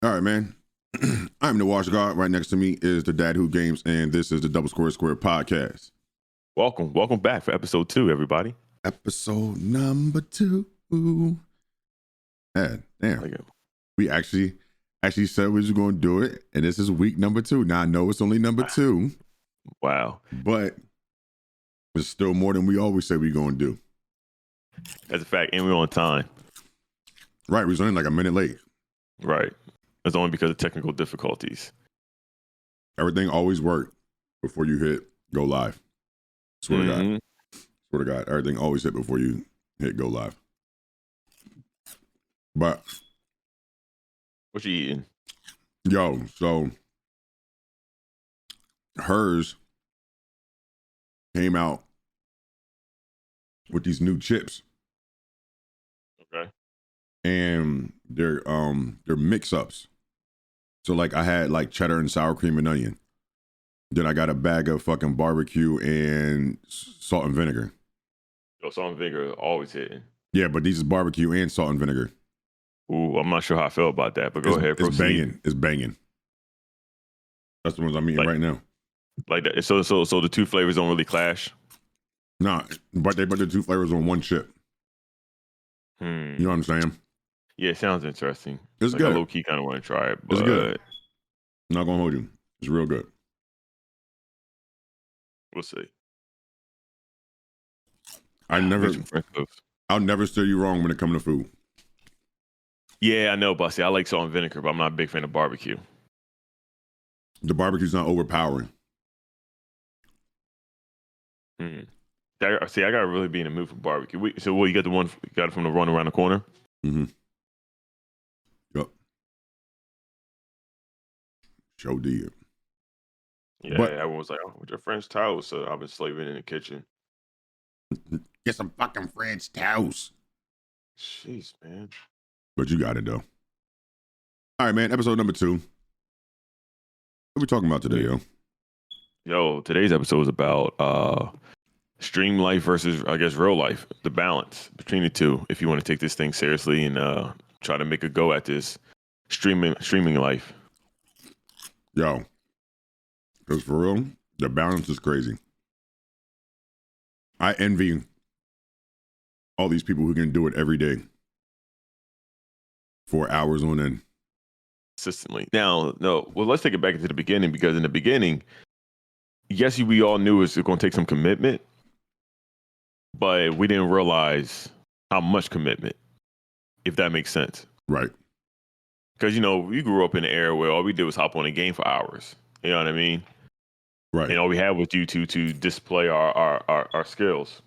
All right, man. I'm the Wash God. Right next to me is the Dad Who Games, and this is the Double Square Square podcast. Welcome back for episode 2, everybody. Episode number 2. Damn. We actually said we was going to do it, and this is week number 2. Now, I know it's only number 2. Wow. But it's still more than we always say we're going to do. That's a fact, and we're on time. Right, we was only like a minute late. Right. It's only because of technical difficulties. Everything always worked before you hit go live. Swear to God. Swear to God. Everything always hit before you hit go live. But what you eating? Yo, so hers came out with these new chips. Okay. And they're mix-ups. So like I had like cheddar and sour cream and onion. Then I got a bag of fucking barbecue and salt and vinegar. Yo, salt and vinegar always hitting. Yeah, but these is barbecue and salt and vinegar. Ooh, I'm not sure how I feel about that, but go ahead, proceed. It's banging. That's the ones I'm eating right now. Like that. So the two flavors don't really clash? Nah, but they put the two flavors on one chip. You know what I'm saying? Yeah, it sounds interesting. It's like good. I low-key kind of want to try it, but it's good. I'm not going to hold you. It's real good. We'll see. I'll never steer you wrong when it comes to food. Yeah, I know, but see, I like salt and vinegar, but I'm not a big fan of barbecue. The barbecue's not overpowering. See, I gotta really be in the mood for barbecue. You got it from the run around the corner? Mm-hmm. Yep. Show did. Yeah, everyone was like, "Oh, with your French toast." So I've been slaving in the kitchen. Get some fucking French toast. Jeez, man. But you got it though. All right, man. Episode number 2. What are we talking about today, yo? Yo, today's episode is about stream life versus, I guess, real life. The balance between the two. If you want to take this thing seriously and try to make a go at this streaming life. Yo, because for real, the balance is crazy. I envy all these people who can do it every day for hours on end. Consistently. Now, let's take it back into the beginning, because in the beginning, yes, we all knew it was going to take some commitment, but we didn't realize how much commitment, if that makes sense. Right. Because, we grew up in an era where all we did was hop on a game for hours. You know what I mean? Right. And all we had was YouTube to display our skills.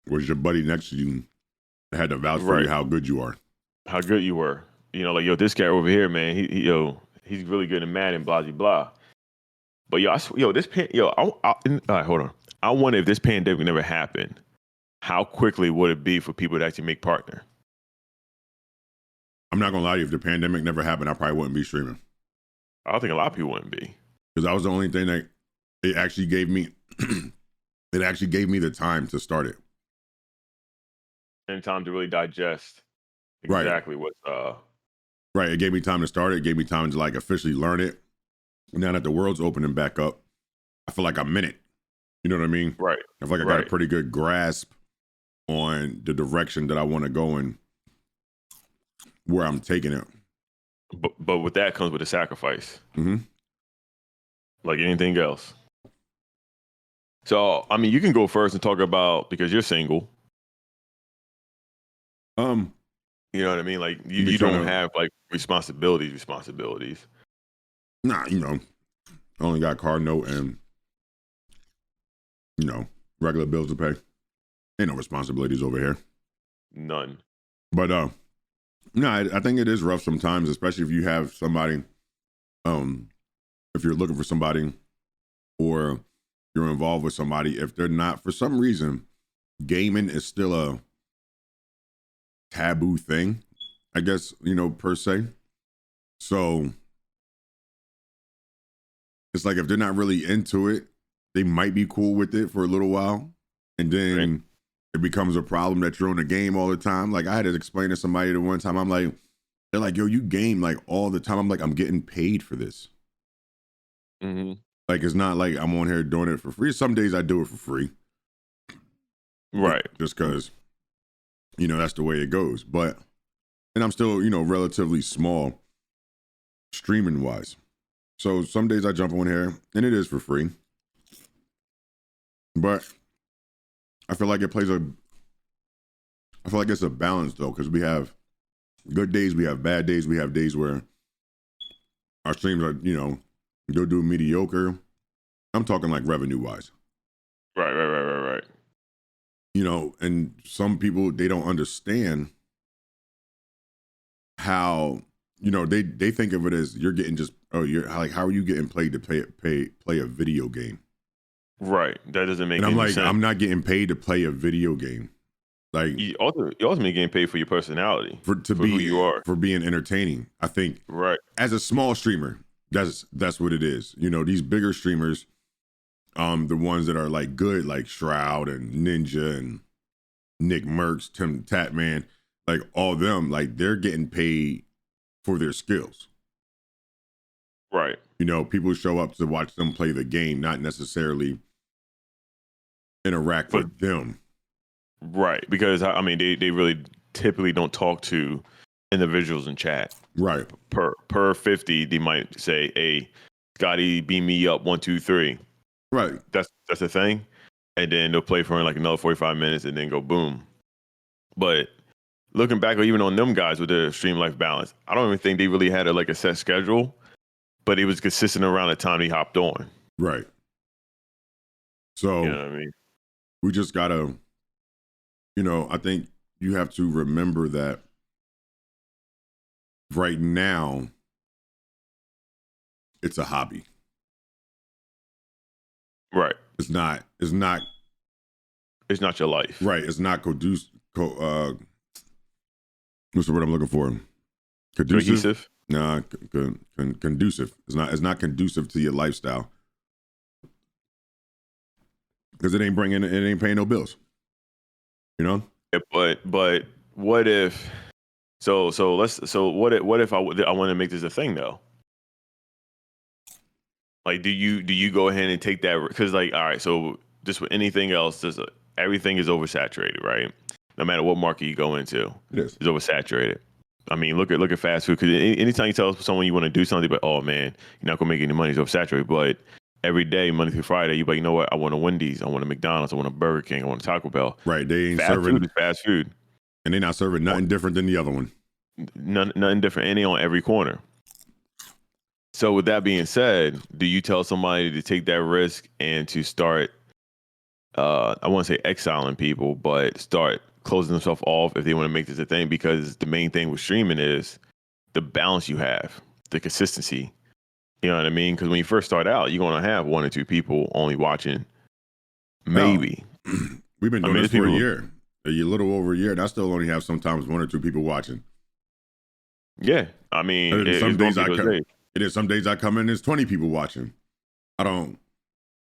Was your buddy next to you that had to vouch for you how good you are? How good you were. Like, yo, this guy over here, man, he's really good at Madden, blah, blah, blah. But all right, hold on. I wonder if this pandemic never happened, how quickly would it be for people to actually make partner? I'm not gonna lie to you. If the pandemic never happened, I probably wouldn't be streaming. I don't think a lot of people wouldn't be, because that was the only thing that it actually gave me. It actually gave me the time to start it, and time to really digest exactly what's Right. It gave me time to start it. It gave me time to like officially learn it. Now that the world's opening back up, I feel like I'm in it. You know what I mean? Right. I feel like I got a pretty good grasp on the direction that I want to go in, where I'm taking it. But with that comes with a sacrifice. Mm-hmm. Like anything else. So, I mean, you can go first and talk about, because you're single. You know what I mean? Like, you don't have like responsibilities. Nah, I only got car note and, regular bills to pay. Ain't no responsibilities over here. None. But, no, I think it is rough sometimes, especially if you have somebody, if you're looking for somebody or you're involved with somebody, if they're not, for some reason, gaming is still a taboo thing, I guess, per se. So it's like if they're not really into it, they might be cool with it for a little while, and then it becomes a problem that you're on the game all the time. Like I had to explain to somebody the one time, I'm like, They're like, yo, you game like all the time. I'm like, I'm getting paid for this. Mm-hmm. Like, it's not like I'm on here doing it for free. Some days I do it for free. Right. Just because, that's the way it goes. But, and I'm still, relatively small streaming wise. So some days I jump on here and it is for free. But I feel like it's a balance though, because we have good days, we have bad days, we have days where our streams are, they'll do mediocre. I'm talking like revenue wise. Right. And some people, they don't understand how, they think of it as you're getting you're like, how are you getting paid to play a video game? Right. That doesn't make and any I'm like, sense. I'm not getting paid to play a video game. Like, you ultimately getting paid for your personality, for be who you are, for being entertaining. I think, right, as a small streamer, that's what it is. These bigger streamers, the ones that are like good, like Shroud and Ninja and Nick Merckx, Tim Tatman, like all them, like they're getting paid for their skills. right. People show up to watch them play the game, not necessarily interact with them. Right, because I mean, they really typically don't talk to individuals in chat. Right. Per 50, they might say, "Hey, Scotty, beam me up 1, 2, 3." Right. That's the thing, and then they'll play for like another 45 minutes and then go boom. But looking back, or even on them guys with their stream life balance, I don't even think they really had a set schedule, but it was consistent around the time he hopped on. Right. So you know what I mean? We just gotta, I think you have to remember that right now it's a hobby. Right. It's not your life. Right. It's not what's the word I'm looking for? Conducive? Nah, conducive. It's not conducive to your lifestyle. Because it ain't paying no bills. Yeah, but what if what if I want to make this a thing though? Like, do you go ahead and take that? Because like, all right, so just with anything else, everything is oversaturated, right? No matter what market you go into, it's oversaturated. I mean, look at fast food. Because anytime you tell someone you want to do something, but oh man, you're not gonna make any money, it's oversaturated. But every day, Monday through Friday, you're like, you know what? I want a Wendy's, I want a McDonald's, I want a Burger King, I want a Taco Bell. Right? They ain't fast serving food is fast food, and they're not serving nothing different than the other one. Nothing different, and they on every corner. So with that being said, do you tell somebody to take that risk and to start, I won't say exiling people, but start closing themselves off if they want to make this a thing? Because the main thing with streaming is the balance you have, the consistency. You know what I mean? Because when you first start out, you're going to have 1 or 2 people only watching. Maybe. We've been doing this for a year. A little over a year. And I still only have sometimes 1 or 2 people watching. Yeah. I mean, some days I come in, there's 20 people watching. I don't,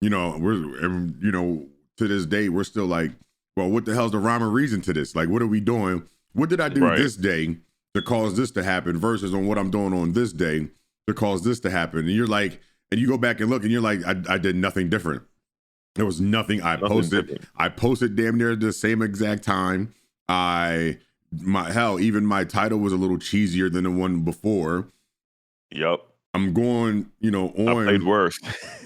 to this day, we're still like, well, what the hell's the rhyme or reason to this? Like, what are we doing? What did I do this day to cause this to happen versus on what I'm doing on this day to cause this to happen? And you're like, and you go back and look and you're like, I did nothing different. There was nothing I posted. Different. I posted damn near the same exact time. Even my title was a little cheesier than the one before. Yep. I'm going, on. I played worse.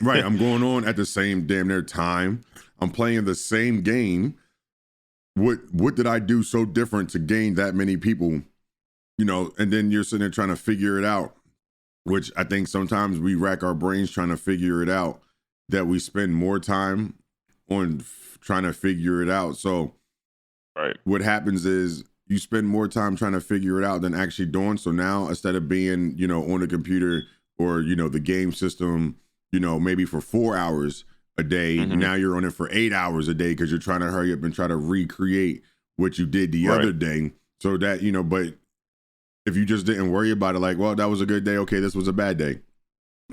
Right. I'm going on at the same damn near time. I'm playing the same game. What did I do so different to gain that many people? And then you're sitting there trying to figure it out, which I think sometimes we rack our brains trying to figure it out, that we spend more time on trying to figure it out. So what happens is you spend more time trying to figure it out than actually doing. So now instead of being, on the computer or, the game system, maybe for 4 hours a day, now you're on it for 8 hours a day because you're trying to hurry up and try to recreate what you did the other day. So that, but if you just didn't worry about it, like, well, that was a good day. Okay, this was a bad day.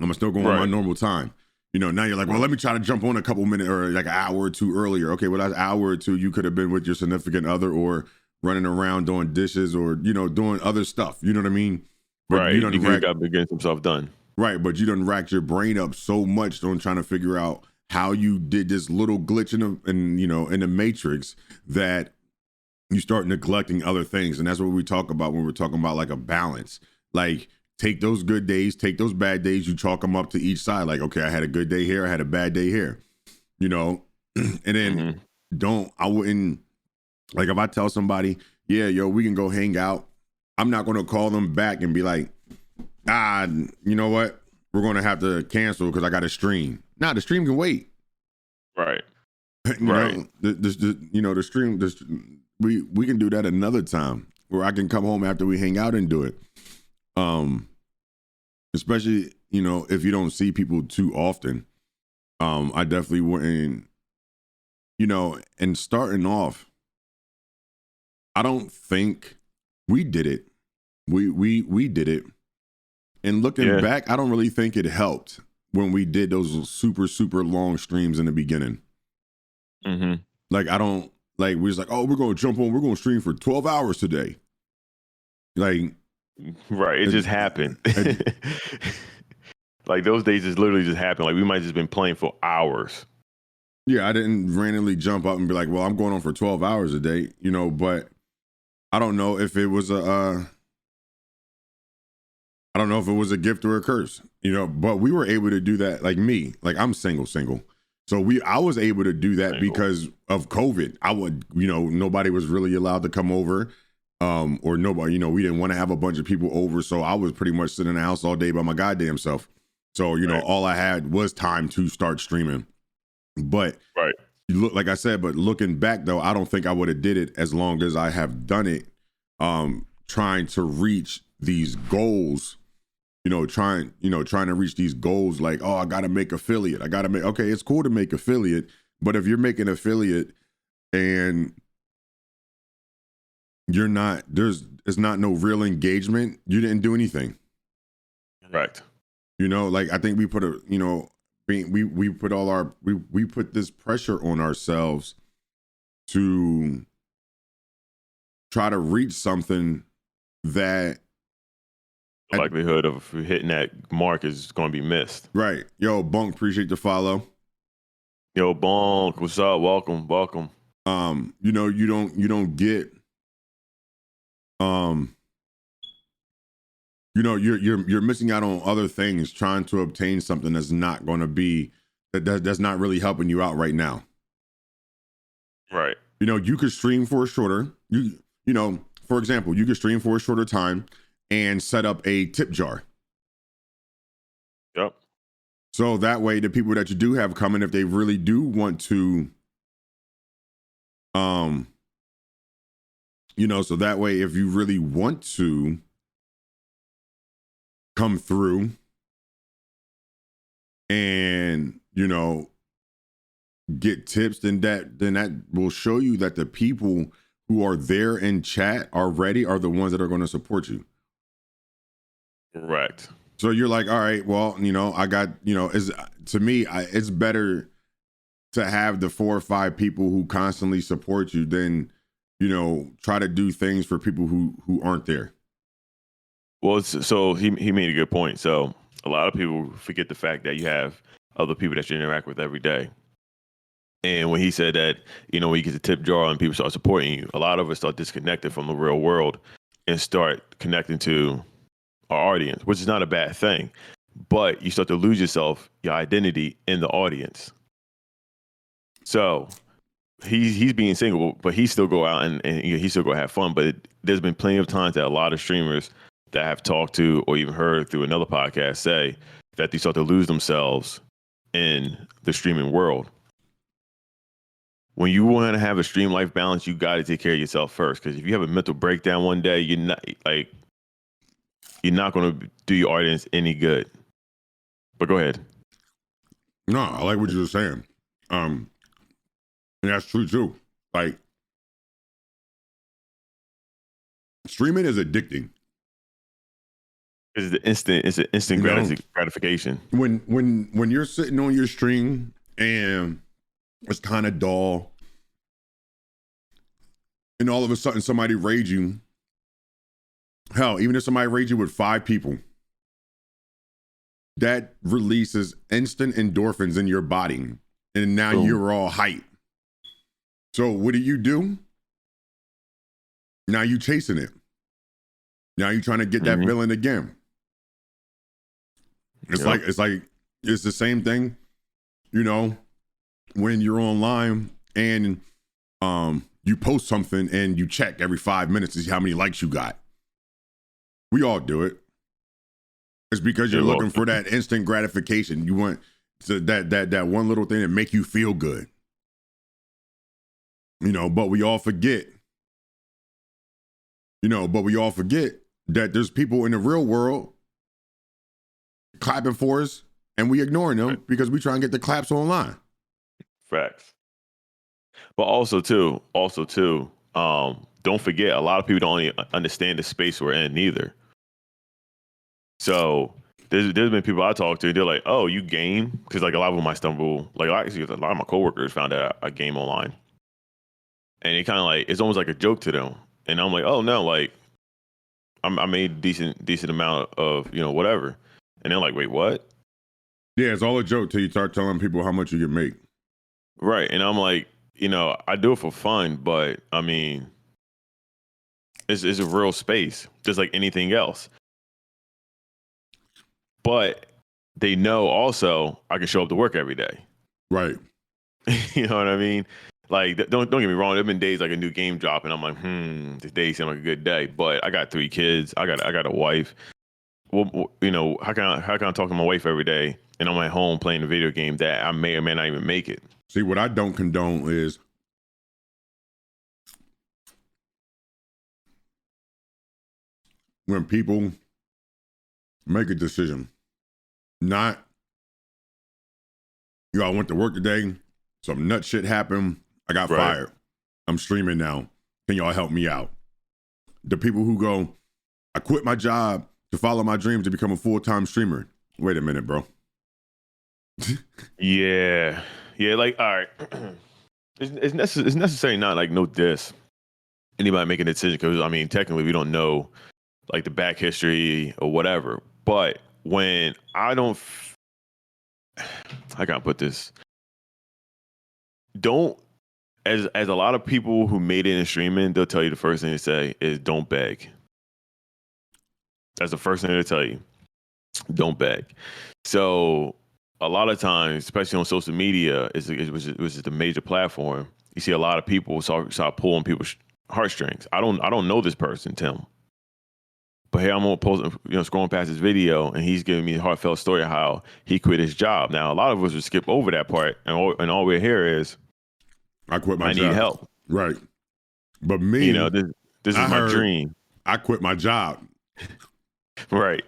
I'm still going on my normal time. Now you're like, well, let me try to jump on a couple minutes or like an hour or two earlier. Okay, well, that's an hour or two you could have been with your significant other or running around doing dishes or, you know, doing other stuff. You know what I mean? But right. you You done got to get some stuff done. right, but you done racked your brain up so much on trying to figure out how you did this little glitch in the matrix that you start neglecting other things. And that's what we talk about when we're talking about like a balance. Like, take those good days, take those bad days, you chalk them up to each side. Like, okay, I had a good day here, I had a bad day here, you know? And then I wouldn't, like, if I tell somebody, yeah, yo, we can go hang out, I'm not going to call them back and be like, you know what? We're going to have to cancel because I got a stream. Nah, the stream can wait. Right. You know, the stream, we can do that another time where I can come home after we hang out and do it. Especially, you know, if you don't see people too often. I definitely wouldn't, you know, and starting off, I don't think we did it. We did it. And looking back, I don't really think it helped when we did those super, super long streams in the beginning. Like, I don't, like, we was like, oh, we're going to jump on, we're going to stream for 12 hours today. Like, right. It just happened. Like, those days just literally just happened. Like, we might have just been playing for hours. Yeah, I didn't randomly jump up and be like, well, I'm going on for 12 hours a day, you know, but I don't know if it was I don't know if it was a gift or a curse, you know, but we were able to do that. Like me, like I'm single. So I was able to do that because of COVID. I would, you know, nobody was really allowed to come over, or nobody, you know, we didn't want to have a bunch of people over. So I was pretty much sitting in the house all day by my goddamn self. So, you know, all I had was time to start streaming. But look, like I said, but looking back though, I don't think I would have did it as long as I have done it, trying to reach these goals. You know, trying to reach these goals like, oh, I got to make affiliate. Okay, it's cool to make affiliate, but if you're making affiliate and you're not, it's not no real engagement, you didn't do anything. Right. You know, like I think we put we put this pressure on ourselves to try to reach something that the likelihood of hitting that mark is going to be missed. Right. Yo, Bunk, appreciate the follow. Yo, Bunk, what's up? Welcome. You know, you don't get, you know, you're missing out on other things trying to obtain something that's not going to be, that's not really helping you out right now. Right. You know, you could stream for a shorter, you know, for example, you could stream for a shorter time and set up a tip jar. Yep. So that way, the people that you do have coming, if they really do want to, you know, so that way, if you really want to come through and, you know, get tips, then that will show you that the people who are there in chat already are the ones that are going to support you. Correct. So you're like, all right, well, you know, I got, you know, to me, it's better to have the 4 or 5 people who constantly support you than, you know, try to do things for people who aren't there. Well, so he made a good point. So a lot of people forget the fact that you have other people that you interact with every day. And when he said that, you know, when you get the tip jar and people start supporting you, a lot of us start disconnected from the real world and start connecting to our audience, which is not a bad thing, but you start to lose yourself, your identity in the audience. So he's being single, but he still go out and you know, he still go have fun. But there's been plenty of times that a lot of streamers that I've talked to or even heard through another podcast say that they start to lose themselves in the streaming world. When you want to have a stream life balance, you got to take care of yourself first. Because if you have a mental breakdown one day, you're not going to do your audience any good. But go ahead. No, I like what you were saying. And that's true too. Like, streaming is addicting. It's an instant gratification. When you're sitting on your stream and it's kind of dull and all of a sudden somebody raid you. Hell, even if somebody raids you with 5 people, that releases instant endorphins in your body. And now you're all hype. So what do? Now you chasing it. Now you trying to get that feeling again. It's like it's the same thing, you know, when you're online and you post something and you check every 5 minutes to see how many likes you got. We all do it. It's because you're looking for that instant gratification. You want that one little thing that make you feel good. You know, but we all forget. That there's people in the real world clapping for us and we ignoring them because we try and get the claps online. Facts. But also too, don't forget, a lot of people don't even understand the space we're in either. So there's been people I talk to, they're like, oh, you game? Because like a lot of them might stumble, like actually a lot of my coworkers found out I game online. And it kind of like, it's almost like a joke to them. And I'm like, oh no, like I made decent amount of, you know, whatever. And they're like, wait, what? Yeah, it's all a joke till you start telling people how much you can make. Right. And I'm like, you know, I do it for fun, but I mean, it's a real space, just like anything else. But they know also I can show up to work every day. Right. You know what I mean? Like, don't get me wrong. There've been days like a new game drop, and I'm like, this day seemed like a good day. But I got 3 kids. I got a wife. Well, you know, how can I talk to my wife every day, and I'm at home playing a video game that I may or may not even make it? See, what I don't condone is when people make a decision, not, you know, I went to work today, some nut shit happened, I got fired. I'm streaming now. Can y'all help me out? The people who go, I quit my job to follow my dreams to become a full-time streamer. Wait a minute, bro. Yeah, like, all right. It's necessary, not like no diss anybody making a decision, because I mean, technically we don't know like the back history or whatever. But when I don't, I can't put this. Don't, as a lot of people who made it in streaming, they'll tell you the first thing they say is don't beg. That's the first thing they'll tell you. Don't beg. So a lot of times, especially on social media, which is the major platform, you see a lot of people start pulling people's heartstrings. I don't know this person, Tim, but here I'm scrolling past his video, and he's giving me a heartfelt story of how he quit his job. Now, a lot of us would skip over that part, and all we hear is, I quit my job. I need help. Right. But me, you know, this is my dream. I quit my job. Right.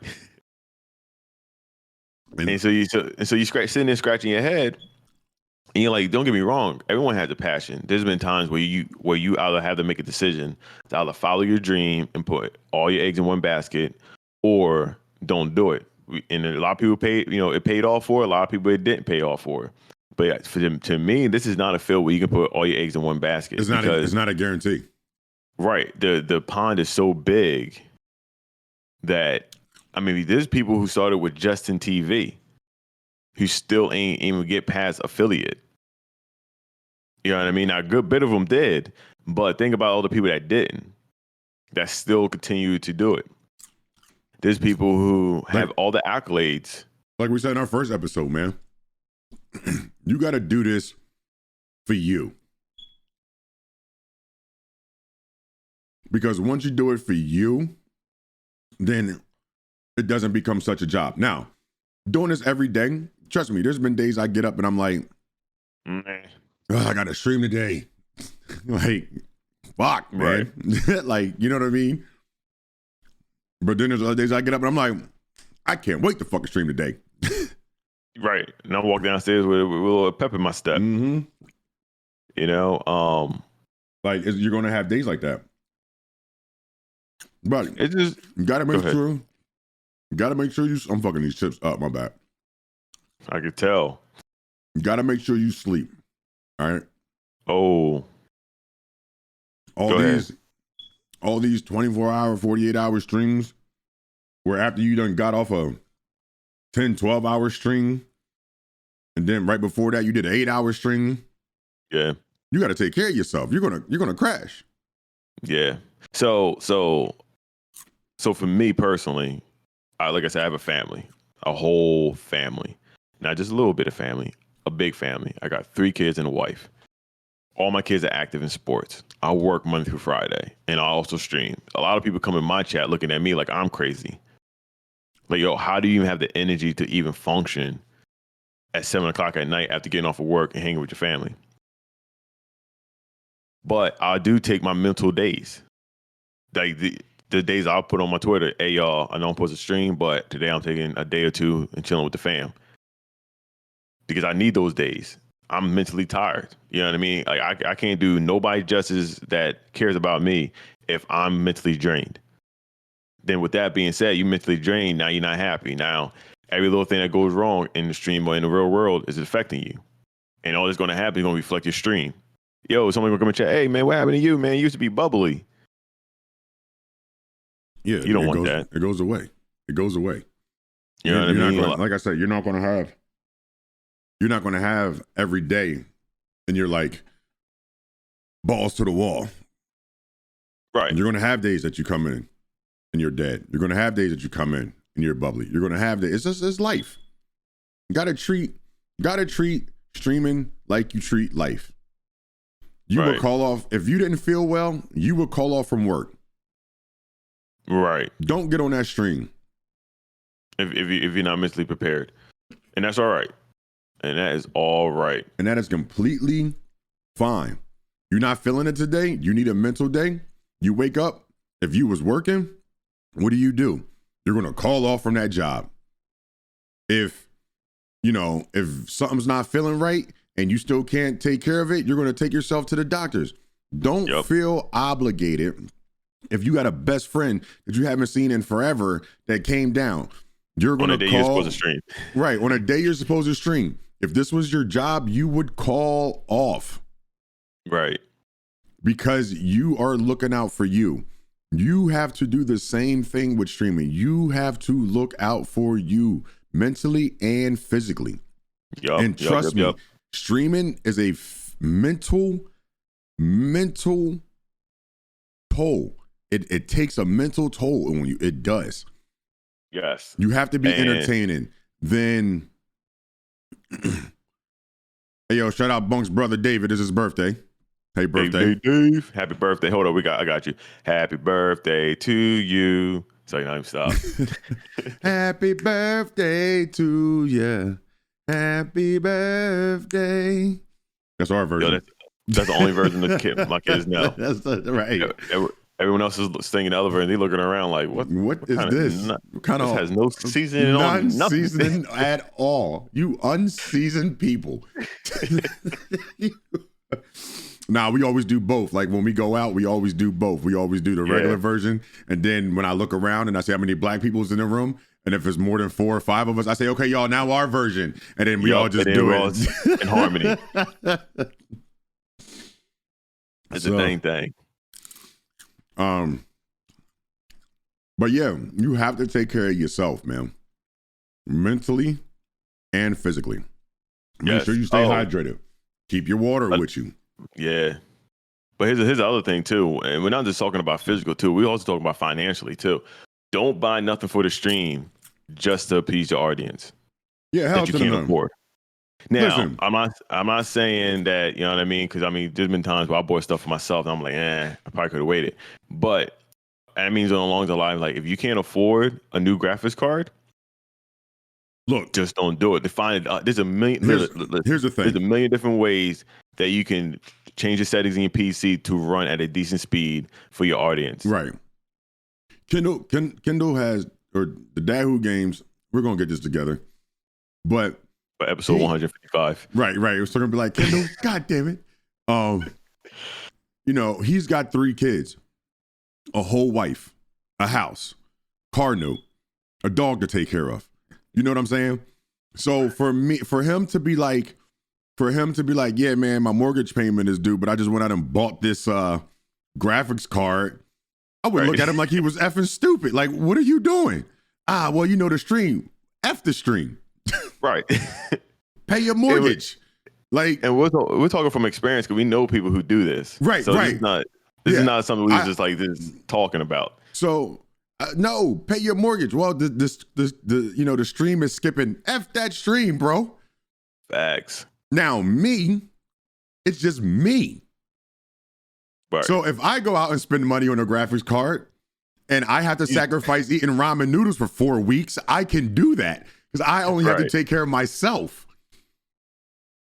And so you sitting there scratching your head, and you're like, don't get me wrong, everyone has a passion. There's been times where you either have to make a decision to either follow your dream and put all your eggs in one basket, or don't do it. And a lot of people it paid off for. A lot of people it didn't pay off for. But to me, this is not a field where you can put all your eggs in one basket. It's not a guarantee. Right. The pond is so big that, I mean, there's people who started with Justin TV who still ain't even get past affiliate. You know what I mean? Now, a good bit of them did, but think about all the people that didn't, that still continue to do it. There's people who have all the accolades. Like we said in our first episode, man, you got to do this for you. Because once you do it for you, then it doesn't become such a job. Now, doing this every day, trust me, there's been days I get up and I'm like, I got to stream today. Like, fuck, man. Right. Like, you know what I mean? But then there's other days I get up and I'm like, I can't wait to fucking stream today. Right. And I walk downstairs with a little pep in my step. Mm-hmm. You know, like you're going to have days like that. But it just, you got to make sure. You got to make sure I'm fucking these chips up, my bad. I could tell. You got to make sure you sleep. All right. Oh. all Go ahead. these all these 24-hour, 48-hour streams where after you done got off a 10, 12-hour stream, and then right before that you did an 8-hour stream. Yeah. You got to take care of yourself. You're gonna crash. Yeah. So for me personally, like I said, I have a family, a whole family, not just a little bit of family, a big family. I got 3 kids and a wife. All my kids are active in sports. I work Monday through Friday, and I also stream. A lot of people come in my chat looking at me like I'm crazy. Like, yo, how do you even have the energy to even function at 7:00 at night after getting off of work and hanging with your family? But I do take my mental days. Like the days I'll put on my Twitter, hey, y'all, I know I'm supposed to stream, but today I'm taking a day or two and chilling with the fam. Because I need those days. I'm mentally tired. You know what I mean? Like I can't do nobody justice that cares about me if I'm mentally drained. Then with that being said, you mentally drained, now you're not happy. Now, every little thing that goes wrong in the stream or in the real world is affecting you. And all that's going to happen is going to reflect your stream. Yo, someone going to come and chat, hey, man, what happened to you, man? You used to be bubbly. Yeah, You don't want that. It goes away. It goes away. You know what I mean? Like I said, you're not going to have every day and you're like balls to the wall. Right. And you're going to have days that you come in and you're dead. You're going to have days that you come in and you're bubbly. You're going to have days. It's life. You got to treat streaming like you treat life. You would call off, if you didn't feel well, you would call off from work. Right. Don't get on that stream. If you're not mentally prepared. And that's all right. And that is all right. And that is completely fine. You're not feeling it today. You need a mental day. You wake up. If you was working, what do? You're going to call off from that job. If something's not feeling right and you still can't take care of it, you're going to take yourself to the doctors. Don't feel obligated. If you got a best friend that you haven't seen in forever that came down, you're going to call. On a day you're supposed to stream. Right. On a day you're supposed to stream. If this was your job, you would call off. Right. Because you are looking out for you. You have to do the same thing with streaming. You have to look out for you mentally and physically. And trust me, streaming is a mental toll. It takes a mental toll on you. It does. Yes. You have to be entertaining. Then, hey, yo, shout out Bunk's brother David. It's his birthday. Hey, birthday. Hey, Dave. Happy birthday. Hold on. I got you. Happy birthday to you. So you know, stop. Happy birthday to you. Happy birthday. That's our version. Yo, that's the only version my kids know. That's right. Everyone else is singing the other version. They're looking around like, what is this? This has no seasoning on nothing. Non-seasoning at all. You unseasoned people. Nah, we always do both. Like when we go out, we always do both. We always do the regular version. And then when I look around and I see how many black people is in the room, and if it's more than 4 or 5 of us, I say, okay, y'all, now our version. And then we all just do it. In harmony. It's a dang thing. But yeah, you have to take care of yourself, man. Mentally and physically. Make sure you stay hydrated. Keep your water with you. Yeah. But here's the other thing too. And we're not just talking about physical too. We're also talking about financially too. Don't buy nothing for the stream just to appease your audience. Yeah, that you can't afford. Now, listen, I'm not saying that, you know what I mean? Because I mean, there's been times where I bought stuff for myself and I'm like, I probably could have waited. But that means along the line, like if you can't afford a new graphics card, look, just don't do it. There's a million. Here's the thing. There's a million different ways that you can change the settings in your PC to run at a decent speed for your audience. Right. Kendall has, or the Dad Who Games, we're going to get this together. But for episode 155. Right. It was going to be like, Kendall, God damn it. He's got 3 kids, a whole wife, a house, car note, a dog to take care of. You know what I'm saying? So for him to be like, yeah, man, my mortgage payment is due, but I just went out and bought this graphics card, I would Right. look at him like he was effing stupid. Like, what are you doing? Well, you know the stream. F the stream. Right. Pay your mortgage. And we're talking from experience because we know people who do this. Right, so right. This is not something we was just like this talking about. So no, pay your mortgage. Well, the stream is skipping. F that stream, bro. Facts. Now me, it's just me. Right. So if I go out and spend money on a graphics card and I have to sacrifice eating ramen noodles for 4 weeks, I can do that because I only have to take care of myself.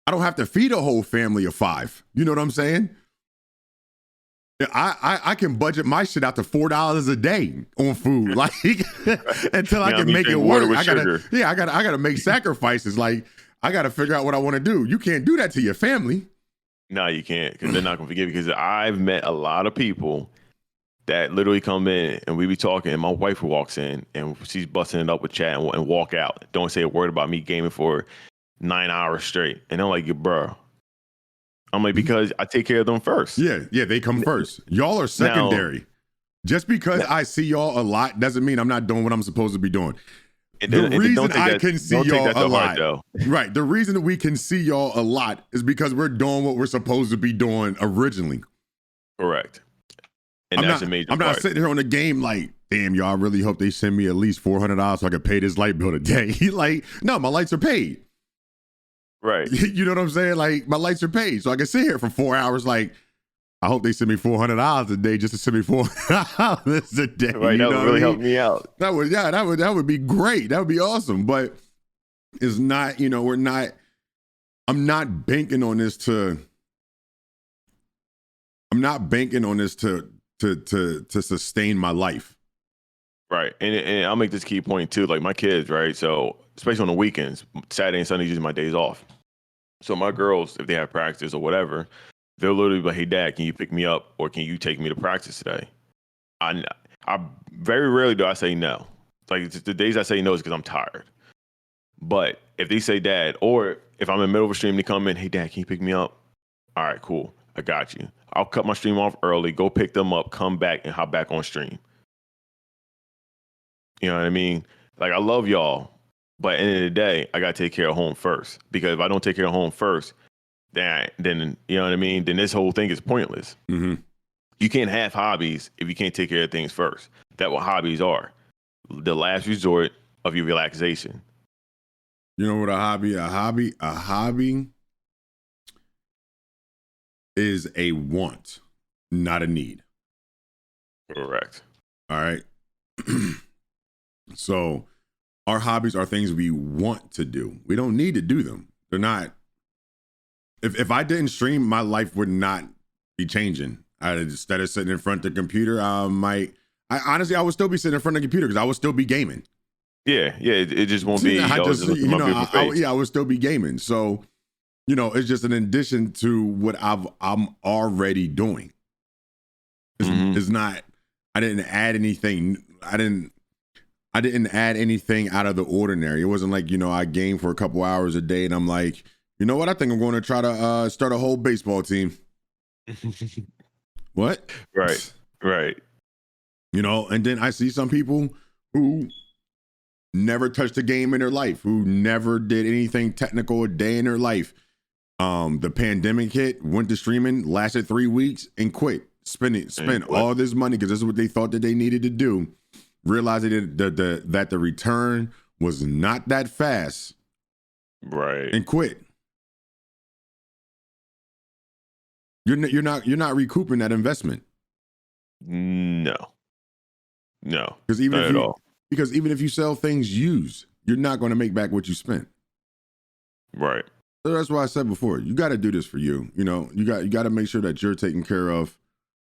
I don't have to feed a whole family of 5. You know what I'm saying? I can budget my shit out to $4 a day on food, like until I can make it work. I gotta make sacrifices. Like I gotta figure out what I want to do. You can't do that to your family. No, you can't, because they're not gonna forgive you. Because I've met a lot of people that literally come in and we be talking, and my wife walks in and she's busting it up with chat and walk out. Don't say a word about me gaming for 9 hours straight, and I'm like, bro. I'm like, because I take care of them first. Yeah, they come first. Y'all are secondary. Just because I see y'all a lot doesn't mean I'm not doing what I'm supposed to be doing. The reason I can see y'all a lot, right? The reason that we can see y'all a lot is because we're doing what we're supposed to be doing originally. Correct. And that's a major part. I'm not sitting here on the game like, damn, y'all, I really hope they send me at least $400 so I can pay this light bill today. Like, no, my lights are paid. Right. You know what I'm saying? Like, my lights are paid. So I can sit here for 4 hours like, I hope they send me $400 a day just to send me $400 a day. Right, that would really help me out. That would be great. That would be awesome. But it's not, I'm not banking on this to sustain my life. Right. And I'll make this key point too. Like my kids, right? So especially on the weekends, Saturday and Sunday usually my days off. So my girls, if they have practice or whatever, they'll literally be like, hey, Dad, can you pick me up or can you take me to practice today? I very rarely do I say no. Like the days I say no is because I'm tired. But if they say Dad, or if I'm in the middle of a stream, they come in, hey, Dad, can you pick me up? All right, cool. I got you. I'll cut my stream off early, go pick them up, come back and hop back on stream. You know what I mean? Like, I love y'all. But at the end of the day, I got to take care of home first. Because if I don't take care of home first, then you know what I mean? Then this whole thing is pointless. Mm-hmm. You can't have hobbies if you can't take care of things first. That's what hobbies are. The last resort of your relaxation. You know what a hobby is a want, not a need. Correct. All right. So our hobbies are things we want to do. We don't need to do them. They're not. If I didn't stream, my life would not be changing. Instead of sitting in front of the computer, I would still be sitting in front of the computer because I would still be gaming. Yeah. It just won't be. I would still be gaming. So, it's just an addition to what I'm already doing. It's not. I didn't add anything. I didn't add anything out of the ordinary. It wasn't like, I game for a couple hours a day and I'm like, you know what? I think I'm going to try to start a whole baseball team. What? Right. And then I see some people who never touched a game in their life, who never did anything technical a day in their life. The pandemic hit, went to streaming, lasted 3 weeks and quit. Spent all this money because this is what they thought that they needed to do. Realizing that the return was not that fast. Right. And quit. You're not recouping that investment. No. Because even if you sell things used, you're not going to make back what you spent. Right. So that's why I said before, you got to do this for you. You got to make sure that you're taken care of.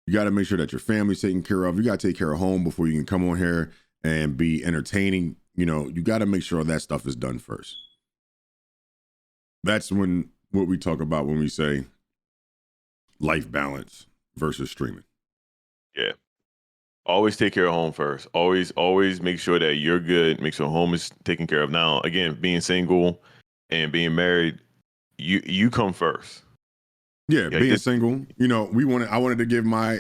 You got to make sure that your family's taken care of. You got to take care of home before you can come on here and be entertaining. You got to make sure that stuff is done first. That's what we talk about when we say life balance versus streaming. Yeah. Always take care of home first. Always make sure that you're good. Make sure home is taken care of. Now, again, being single and being married, you come first. Yeah, Like being this, single. I wanted to give my,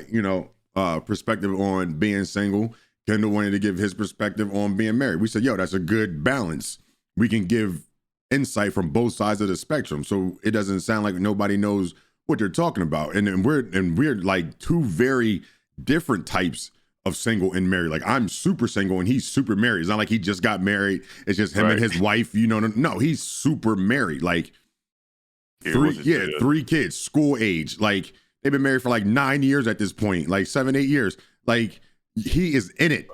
perspective on being single. Kendall wanted to give his perspective on being married. We said, yo, that's a good balance. We can give insight from both sides of the spectrum. So it doesn't sound like nobody knows what they're talking about. And we're like two very different types of single and married. Like I'm super single and he's super married. It's not like he just got married. It's just him and his wife, No, he's super married. Like three kids, school age. Like they've been married for like 9 years at this point, like 7, 8 years. Like he is in it.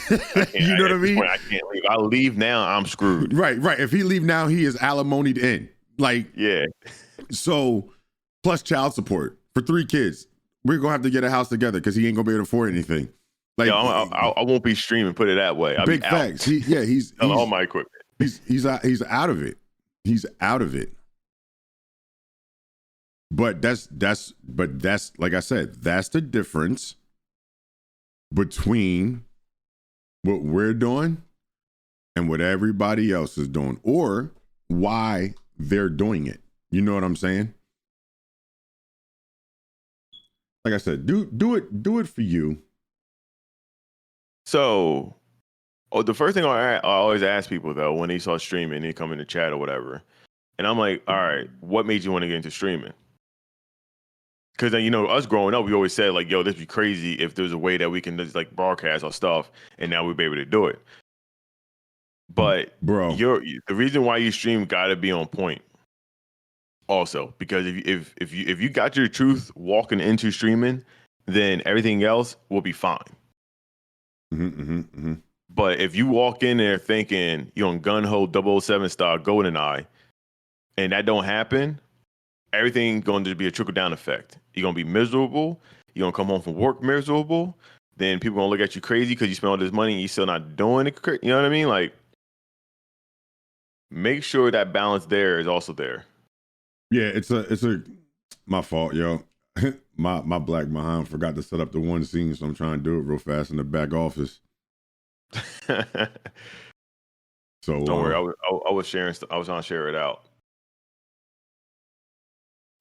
You know what I mean? I can't leave. I leave now, I'm screwed. Right. If he leave now, he is alimonied in. Like, yeah. So plus child support for 3 kids. We're gonna have to get a house together because he ain't gonna be able to afford anything. Like, I won't be streaming. Put it that way. I'll big facts. He's all my equipment. He's out of it. He's out of it. But that's like I said, that's the difference between what we're doing and what everybody else is doing, or why they're doing it. You know what I'm saying? Like I said, do it for you. So, the first thing I always ask people though when they saw streaming, they come in the chat or whatever, and I'm like, all right, what made you want to get into streaming? Because then, us growing up, we always said like, yo, this would be crazy if there's a way that we can just like broadcast our stuff, and now we'll be able to do it. But bro, the reason why you stream got to be on point. Also, because if you got your truth walking into streaming, then everything else will be fine. But if you walk in there thinking you're on gun ho 007 style GoldenEye, and that don't happen, everything going to be a trickle down effect. You're gonna be miserable. You're gonna come home from work miserable. Then people gonna look at you crazy because you spent all this money and you still not doing it. You know what I mean? Like, make sure that balance there is also there. Yeah, it's a my fault, yo. my black behind forgot to set up the one scene, so I'm trying to do it real fast in the back office. So don't worry, I was sharing. I was trying to share it out.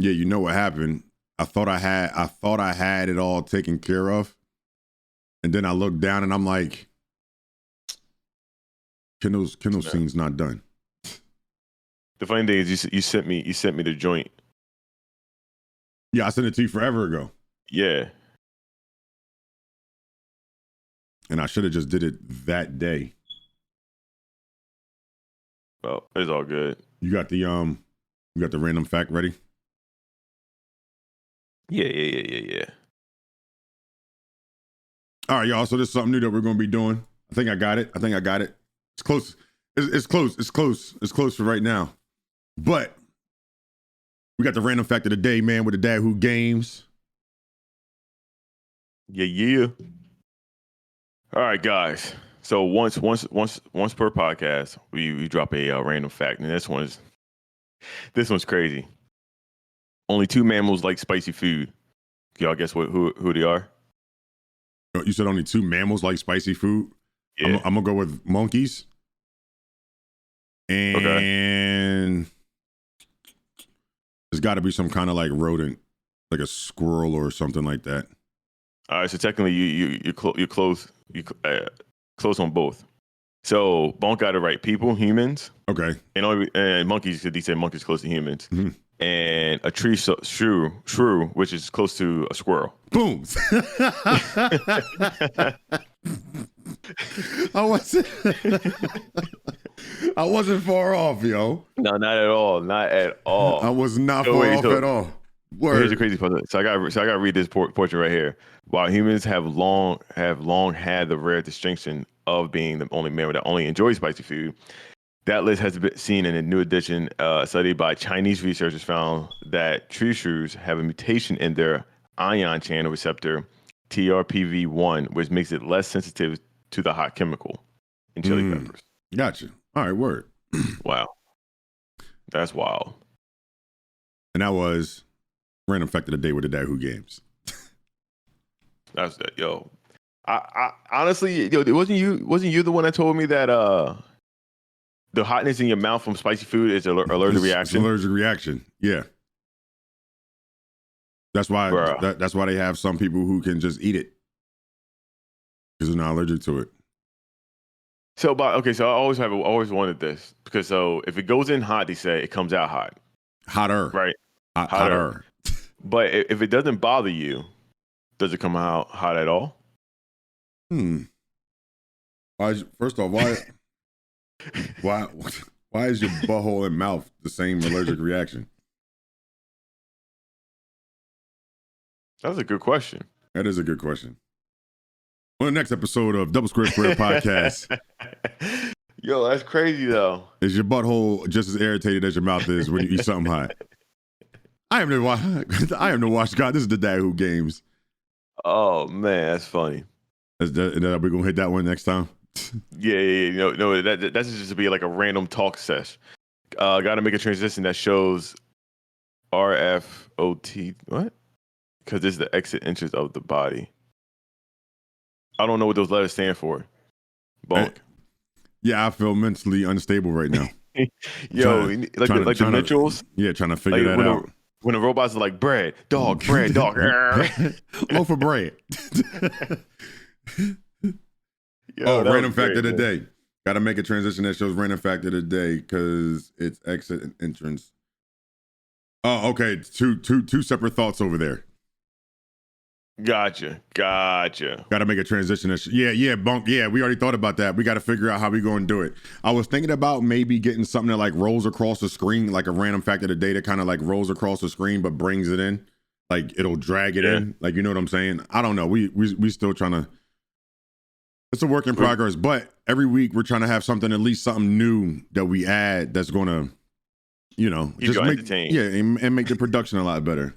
Yeah, you know what happened? I thought I had it all taken care of, and then I looked down and I'm like, Kendall's scene's not done. The funny thing is, you sent me the joint. Yeah, I sent it to you forever ago. Yeah. And I should have just did it that day. Well, it's all good. You got the random fact ready? Yeah. All right, y'all. So this is something new that we're gonna be doing. I think I got it. It's close. It's close for right now. But we got the random fact of the day, man, with the Dad Who Games. Yeah. All right, guys. So once per podcast, we drop a random fact, and this one's crazy. Only 2 mammals like spicy food. Can y'all guess who they are? You said only 2 mammals like spicy food? Yeah. I'm gonna go with monkeys. And there's got to be some kind of like rodent, like a squirrel or something like that. All right, so technically you're close. Close on both. So Bonk got it right. People, humans. Okay. And monkeys, because he said monkeys close to humans. Mm-hmm. And a shrew, which is close to a squirrel. Boom. I wasn't far off, yo. No, not at all. Not at all. I was not far off at all. Word. Here's the crazy part. So I got to read this portrait right here. While humans have long had the rare distinction of being the only mammal that only enjoys spicy food, that list has been seen in a new edition study by Chinese researchers found that tree shrews have a mutation in their ion channel receptor TRPV1, which makes it less sensitive to the hot chemical in chili peppers. Gotcha. All right, word. Wow. That's wild. And that was random fact of the day with the Dad Who Games. That's that, yo. I honestly, yo, wasn't you the one that told me that the hotness in your mouth from spicy food is allergic reaction? It's allergic reaction. Yeah. That's why Bruh. that's why they have some people who can just eat it because they're not allergic to it. So, so I always wanted this because so if it goes in hot, they say it comes out hot, Hotter, right? hotter. But if it doesn't bother you, does it come out hot at all? First off, why why is your butthole and mouth the same allergic reaction? That's a good question. That is a good question. On the next episode of Double Square Square Podcast. Yo, that's crazy though. Is your butthole just as irritated as your mouth is when you eat something hot? I am the watch God. This is the Dad Who Games. Oh man, that's funny. We're gonna hit that one next time. Yeah. No, that's just to be like a random talk sesh. Got to make a transition that shows RFOT. What? Because this is the exit entrance of the body. I don't know what those letters stand for. Bonk. Yeah, I feel mentally unstable right now. Yo, the Mitchells. Yeah, trying to figure that out. When the robots are like bread, dog. Loaf of bread. Yo, random fact of the day. Got to make a transition that shows random fact of the day because it's exit and entrance. Oh, okay. Two separate thoughts over there. Gotcha. Got to make a transition. Bunk. Yeah, we already thought about that. We got to figure out how we going to do it. I was thinking about maybe getting something that like rolls across the screen, like a random fact of the day that kind of like rolls across the screen but brings it in. Like it'll drag it in. Like, you know what I'm saying? I don't know. We still trying to. It's a work in progress, but every week we're trying to have something, at least something new that we add that's going to, just make the production a lot better.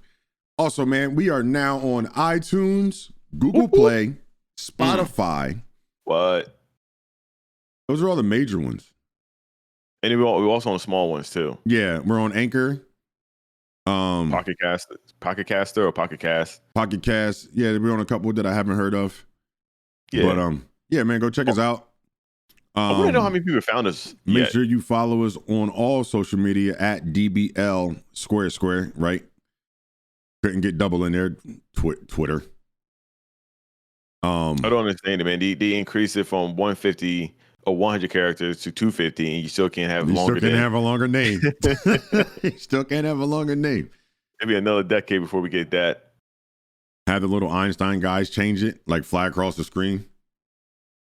Also, man, we are now on iTunes, Google Play, Spotify. What? Those are all the major ones. And we're also on small ones too. Yeah, we're on Anchor. Pocket Caster or Pocket Cast. Pocket Cast. Yeah, we're on a couple that I haven't heard of. Yeah. But yeah, man, go check us out. I want to know how many people found us. Make sure you follow us on all social media at DBL Square, right? Couldn't get double in there. Twitter. I don't understand it, man. They increased it from 150 or 100 characters to 250, and you still can't have longer. You still can't have a longer name. You still can't have a longer name. Maybe another decade before we get that. Have the little Einstein guys change it, like fly across the screen.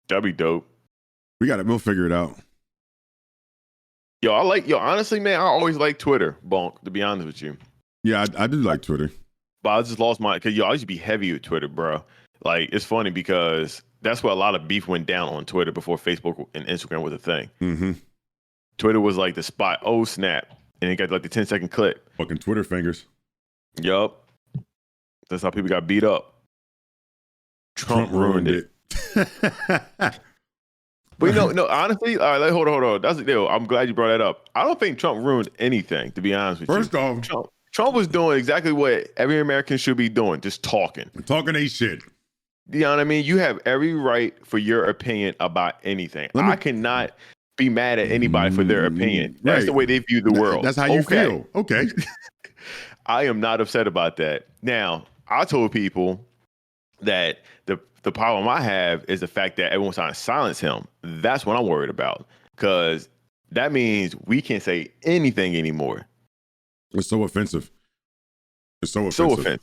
That'd be dope. We'll figure it out. Honestly, man, I always like Twitter, Bonk, to be honest with you. Yeah, I do like Twitter. But I just lost because I used to be heavy with Twitter, bro. Like, it's funny because that's where a lot of beef went down on Twitter before Facebook and Instagram was a thing. Mm-hmm. Twitter was like the spot. Oh, snap. And it got like the 10-second clip. Fucking Twitter fingers. Yup. That's how people got beat up. Trump ruined it. But no, honestly, all right, hold on. That's the deal. I'm glad you brought that up. I don't think Trump ruined anything, to be honest with you. First off, Trump was doing exactly what every American should be doing, just talking. Talking a shit. You know what I mean? You have every right for your opinion about anything. I cannot be mad at anybody for their opinion. That's the way they view the world. That's how you feel. Okay. I am not upset about that. Now, I told people that the problem I have is the fact that everyone's trying to silence him. That's what I'm worried about, because that means we can't say anything anymore. It's so offensive. So offensive.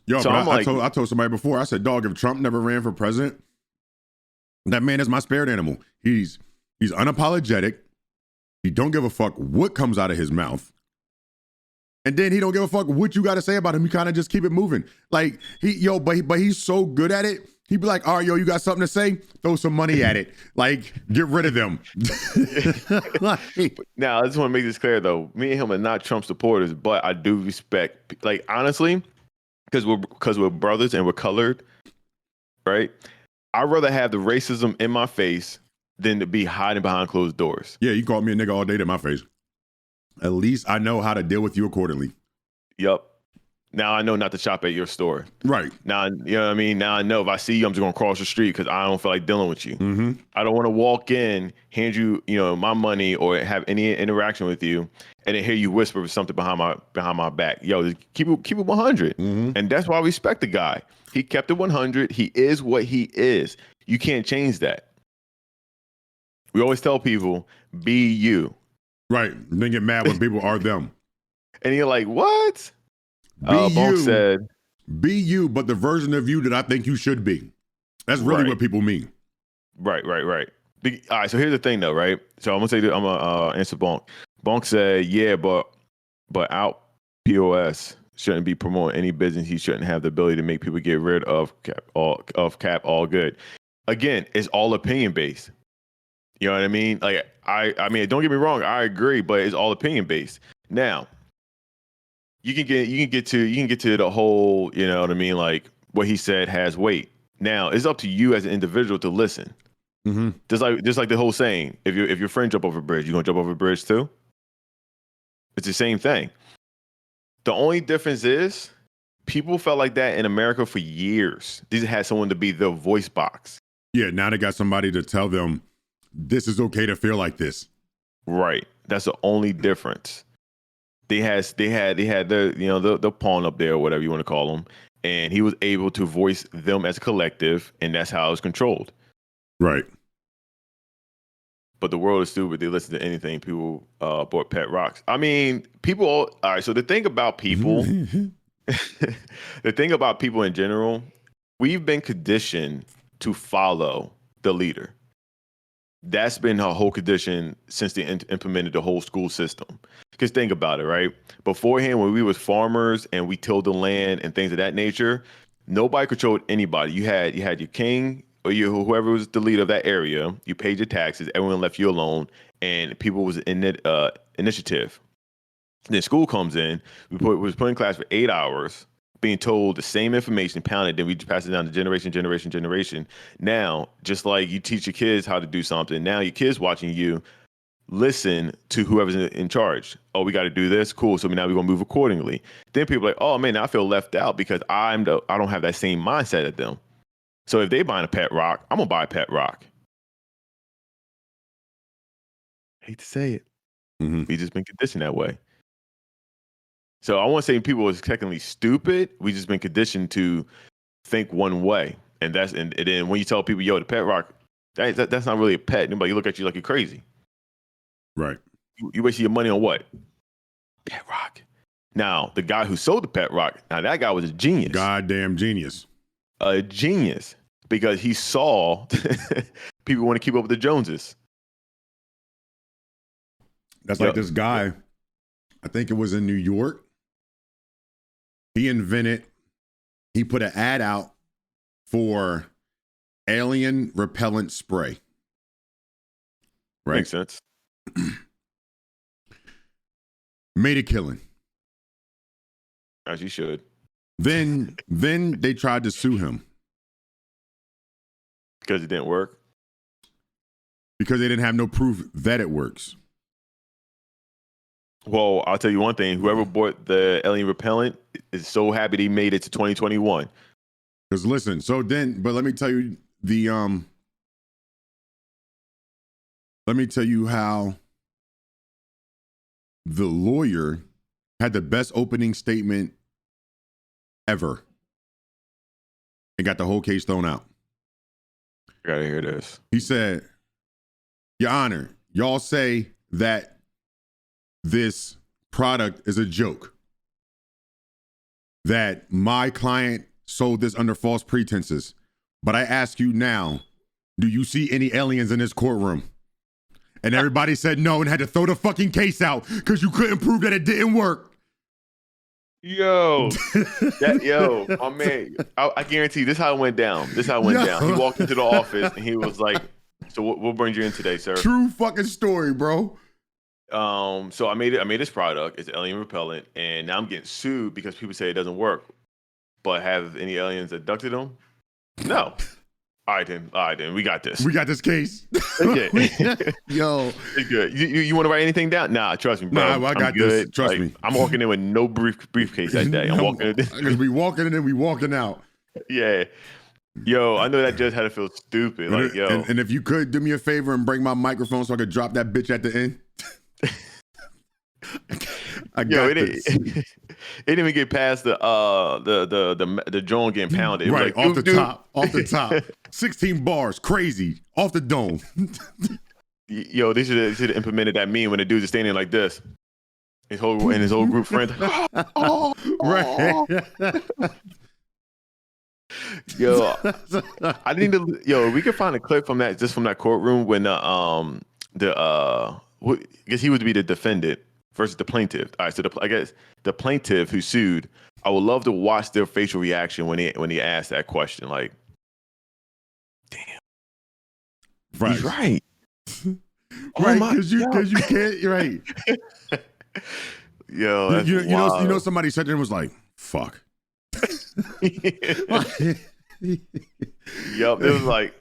Yo, so I told somebody before, I said, dog, if Trump never ran for president, that man is my spirit animal. He's unapologetic. He don't give a fuck what comes out of his mouth. And then he don't give a fuck what you got to say about him. You kind of just keep it moving. Like, but he's so good at it. He'd be like, all right, you got something to say? Throw some money at it. Like, get rid of them. Now, I just want to make this clear, though. Me and him are not Trump supporters, but I do respect, like, honestly, because we're brothers and we're colored, right? I'd rather have the racism in my face than to be hiding behind closed doors. Yeah, you called me a nigga all day to my face. At least I know how to deal with you accordingly. Yep. Now I know not to shop at your store. Right. Now, you know what I mean? Now I know if I see you, I'm just going to cross the street because I don't feel like dealing with you. Mm-hmm. I don't want to walk in, hand you, my money or have any interaction with you and then hear you whisper something behind my back. Yo, just keep it 100. Mm-hmm. And that's why I respect the guy. He kept it 100. He is what he is. You can't change that. We always tell people, be you. Right. Then get mad when people are them. And you're like, what? Be you. Bonk said, be you, but the version of you that I think you should be. That's really what people mean. Right. All right. So here's the thing, though, right? So I'm gonna say that I'm gonna answer Bonk. Bonk said, yeah, but out POS shouldn't be promoting any business. He shouldn't have the ability to make people get rid of cap. All good. Again, it's all opinion based. You know what I mean? Like I mean, don't get me wrong. I agree, but it's all opinion based. Now, you can get to the whole. You know what I mean? Like what he said has weight. Now it's up to you as an individual to listen. Mm-hmm. Just like the whole saying, if your friend jump over a bridge, you gonna jump over a bridge too? It's the same thing. The only difference is people felt like that in America for years. They just had someone to be the voice box. Yeah, now they got somebody to tell them this is okay to feel like this. Right. That's the only difference. They had the pawn up there, or whatever you want to call them, and he was able to voice them as a collective, and that's how it was controlled. Right. But the world is stupid. They listen to anything. People bought pet rocks. I mean, people. All right. So the thing about people, the thing about people in general, we've been conditioned to follow the leader. That's been our whole condition since they implemented the whole school system. Because think about it, right? Beforehand, when we was farmers and we tilled the land and things of that nature, nobody controlled anybody. You had your king or whoever was the leader of that area. You paid your taxes. Everyone left you alone, and people was in initiative. Then school comes in. We was put in class for 8 hours, being told the same information, pounded, then we pass it down to generation. Now, just like you teach your kids how to do something, now your kids watching you listen to whoever's in charge. Oh, we got to do this. Cool. So now we're going to move accordingly. Then people are like, oh man, I feel left out because I don't have that same mindset as them. So if they buying a pet rock, I'm going to buy a pet rock. I hate to say it. Mm-hmm. We just been conditioned that way. So I won't say people are technically stupid. We just been conditioned to think one way, and then when you tell people, "Yo, the pet rock," that's not really a pet. Nobody look at you like you're crazy. Right. You wasting your money on what? Pet rock. Now the guy who sold the pet rock, now that guy was a genius. Goddamn genius. A genius because he saw people want to keep up with the Joneses. That's like this guy. I think it was in New York. He put an ad out for alien repellent spray. Right? Makes sense. Made a killing. As you should. Then they tried to sue him. Because it didn't work? Because they didn't have no proof that it works. Well, I'll tell you one thing. Whoever bought the alien repellent is so happy they made it to 2021. Because listen, but let me tell you let me tell you how the lawyer had the best opening statement ever and got the whole case thrown out. I gotta hear this. He said, Your Honor, y'all say that this product is a joke, that my client sold this under false pretenses. But I ask you now, do you see any aliens in this courtroom? And everybody said no and had to throw the fucking case out because you couldn't prove that it didn't work. Yo, my man, I guarantee this is how it went down. This is how it went down. He walked into the office and he was like, so we'll bring you in today, sir. True fucking story, bro. So I made this product. It's alien repellent, and now I'm getting sued because people say it doesn't work. But have any aliens abducted them? No. All right, then. We got this. We got this case. Okay. Yo. It's good. You want to write anything down? Nah, trust me, bro. Nah, I got I'm good. this. Trust me. I'm walking in with no briefcase that day. I'm walking in. Because we walking in and we walking out. Yeah. Yo, I know that just had to feel stupid. Like, yo. And if you could do me a favor and bring my microphone so I could drop that bitch at the end. I got this. It didn't even get past the joint getting pounded. Right, like, off the top. 16 bars, crazy, off the dome. Yo, they should have implemented that meme when the dude's standing like this. His whole group friend. Right. Yo, I need to. Yo, we can find a clip from that courtroom when I guess he would be the defendant versus the plaintiff. All right, so I guess the plaintiff who sued. I would love to watch their facial reaction when he asked that question. Like, damn, right. He's right. Right, because you can't. Right. Yo, you know somebody sat there and was like, "Fuck." Yup, it was like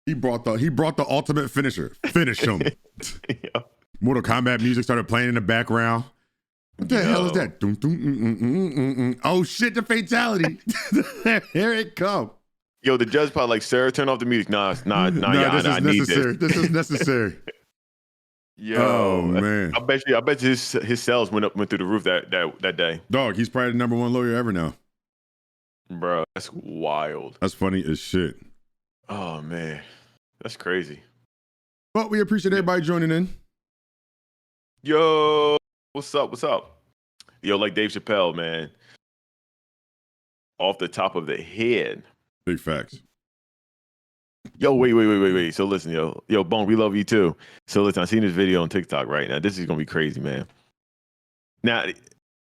he brought the ultimate finisher. Finish him. Yep. Mortal Kombat music started playing in the background. What the hell is that? Dum, dum, oh shit, the fatality. Here it comes. Yo, the judge probably like, "Sir, turn off the music." Nah, I need this. This is necessary. Yo, oh man, I bet you his sales went through the roof that day. Dog, he's probably the #1 lawyer ever now. Bro, that's wild. That's funny as shit. Oh man, that's crazy. But we appreciate everybody joining in. Yo, what's up? Yo, like Dave Chappelle, man. Off the top of the head. Big facts. Yo, wait. So listen, yo, Bone, we love you too. So listen, I seen this video on TikTok right now. This is gonna be crazy, man. Now,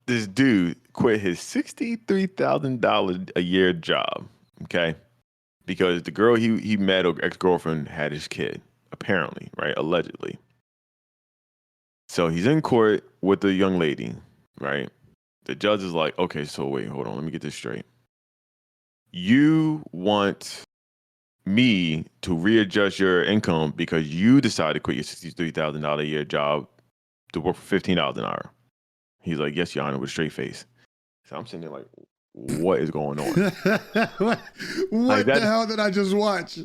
this dude quit his $63,000 a year job, okay? Because the girl he met, or ex-girlfriend, had his kid, apparently, right? Allegedly. So he's in court with the young lady, right? The judge is like, okay, so wait, hold on, let me get this straight. You want me to readjust your income because you decided to quit your $63,000 a year job to work for $15 an hour. He's like, yes, Your Honor, with a straight face. So I'm sitting there like, what is going on? what the hell did I just watch?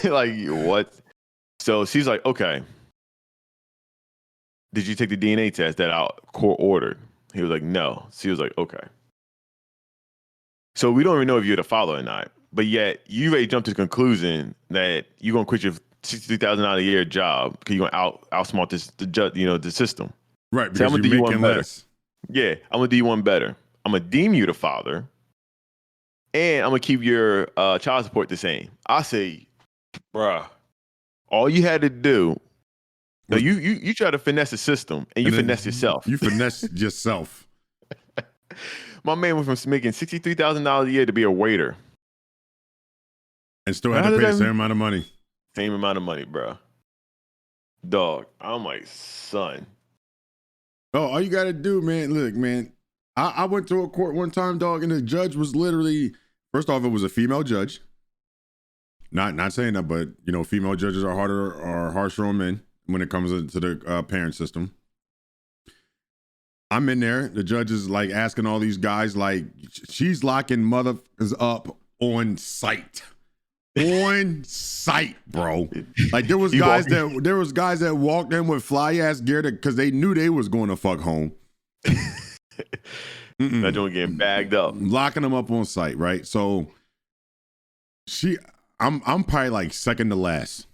Like, what? So she's like, okay. Did you take the DNA test that our court ordered? He was like, no. She was like, okay. So we don't even know if you're the father or not. But yet, you already jumped to the conclusion that you're going to quit your $63,000 a year job because you're going to outsmart the system. Right, because so you're making less. Yeah, I'm going to do you one better. I'm going to deem you the father, and I'm going to keep your child support the same. I say, bruh, all you had to do, you try to finesse the system, and you finesse yourself. You finesse yourself. My man went from making $63,000 a year to be a waiter. And still had to pay the same amount of money. Same amount of money, bro. Dog, I'm like, son. Oh, all you got to do, man, look, man, I went to a court one time, dog, and the judge was literally, first off, it was a female judge. Not saying that, but, female judges are harsher on men when it comes to the parent system. I'm in there. The judge is like asking all these guys, like, she's locking motherfuckers up on site. On site, bro. Like there was guys that walked in with fly ass gear because they knew they was going to fuck home. That joint getting bagged up, locking them up on site, right? So I'm probably like second to last.